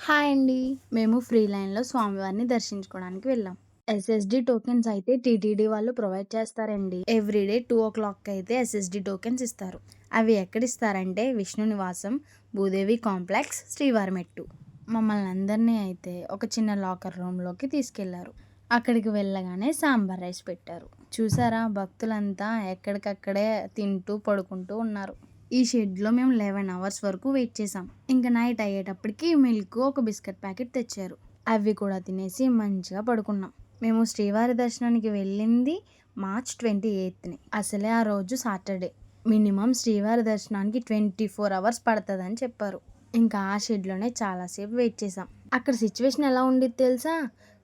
Hi అండి. మేము free లైన్‌లో స్వామివారిని దర్శించుకోవడానికి వెళ్ళాం. ఎస్ఎస్‌డి టోకెన్స్ అయితే టీటీడీ వాళ్ళు ప్రొవైడ్ చేస్తారండి. ఎవ్రీడే 2:00 అయితే ఎస్ఎస్‌డి టోకెన్స్ ఇస్తారు. అవి ఎక్కడిస్తారంటే విష్ణు నివాసం, భూదేవి కాంప్లెక్స్, శ్రీవారిమెట్టు. మమ్మల్ని అందరినీ అయితే ఒక చిన్న లాకర్ రూమ్‌లోకి తీసుకెళ్లారు. అక్కడికి వెళ్ళగానే సాంబార్ రైస్ పెట్టారు. చూసారా, భక్తులంతా ఎక్కడికక్కడే తింటూ పడుకుంటూ ఉన్నారు. ఈ షెడ్‌లో మేము 11 అవర్స్ వరకు వెయిట్ చేసాం. ఇంక నైట్ అయ్యేటప్పటికి మిల్క్, ఒక బిస్కెట్ ప్యాకెట్ తెచ్చారు. అవి కూడా తినేసి మంచిగా పడుకున్నాం. మేము శ్రీవారి దర్శనానికి వెళ్ళింది మార్చ్ 28ని. అసలే ఆ రోజు సాటర్డే. మినిమం శ్రీవారి దర్శనానికి 24 అవర్స్ పడతదని చెప్పారు. ఇంకా ఆ షెడ్‌లోనే చాలాసేపు వెయిట్ చేసాం. అక్కడ సిచ్యువేషన్ ఎలా ఉండేది తెలుసా?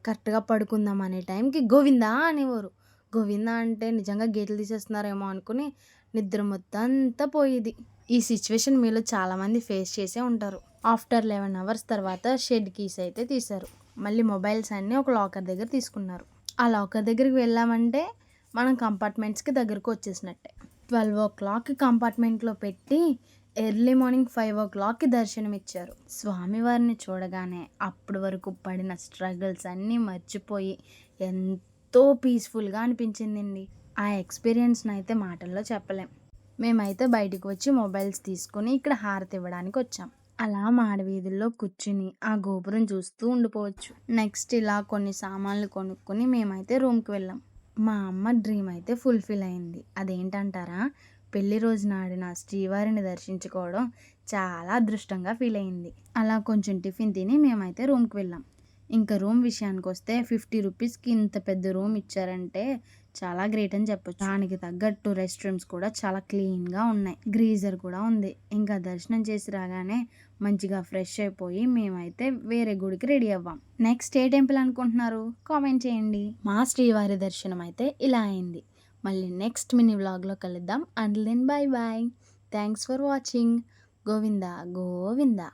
కరెక్ట్‌గా పడుకుందాం అనే టైంకి గోవిందా అనేవారు. గోవిందా అంటే నిజంగా గేట్లు తీసేస్తున్నారేమో అనుకుని నిద్ర మొత్తం అంతా పోయేది. ఈ సిచ్యువేషన్ మీలో చాలామంది ఫేస్ చేసే ఉంటారు. ఆఫ్టర్ 11 అవర్స్ తర్వాత షెడ్ కీస్ అయితే తీశారు. మళ్ళీ మొబైల్స్ అన్నీ ఒక లాకర్ దగ్గర తీసుకున్నారు. ఆ లాకర్ దగ్గరికి వెళ్ళామంటే మనం కంపార్ట్మెంట్స్‌కి దగ్గరకు వచ్చేసినట్టే. 12:00 కంపార్ట్మెంట్‌లో పెట్టి ఎర్లీ మార్నింగ్ 5:00కి దర్శనమిచ్చారు. స్వామివారిని చూడగానే అప్పటి వరకు పడిన స్ట్రగుల్స్ అన్నీ మర్చిపోయి ఎంతో పీస్‌ఫుల్‌గా అనిపించిందండి. ఆ ఎక్స్‌పీరియన్స్‌ని అయితే మాటల్లో చెప్పలేం. మేమైతే బయటికి వచ్చి మొబైల్స్ తీసుకొని ఇక్కడ హారతి ఇవ్వడానికి వచ్చాం. అలా మాడవీధుల్లో కూర్చుని ఆ గోపురం చూస్తూ ఉండిపోవచ్చు. నెక్స్ట్ ఇలా కొన్ని సామాన్లు కొనుక్కొని మేమైతే రూమ్‌కి వెళ్ళాం. మా అమ్మ డ్రీమ్ అయితే ఫుల్‌ఫిల్ అయింది. అదేంటంటారా? పెళ్లి రోజు నాడిన శ్రీవారిని దర్శించుకోవడం చాలా అదృష్టంగా ఫీల్ అయింది. అలా కొంచెం టిఫిన్ తిని మేమైతే రూమ్‌కి వెళ్ళాం. ఇంకా రూమ్ విషయానికొస్తే 50 రూపీస్‌కి ఇంత పెద్ద రూమ్ ఇచ్చారంటే చాలా గ్రేట్ అని చెప్పొచ్చు. దానికి తగ్గట్టు రెస్ట్ రూమ్స్ కూడా చాలా క్లీన్‌గా ఉన్నాయి. గ్రీజర్ కూడా ఉంది. ఇంకా దర్శనం చేసి రాగానే మంచిగా ఫ్రెష్ అయిపోయి మేమైతే వేరే గుడికి రెడీ అవ్వాం. నెక్స్ట్ ఏ టెంపుల్ అనుకుంటున్నారు? కామెంట్ చేయండి. మా శ్రీవారి దర్శనం అయితే ఇలా అయింది. మళ్ళీ నెక్స్ట్ మినీ వ్లాగ్‌లో కలుద్దాం. Until then bye bye. Thanks for watching. Govinda Govinda.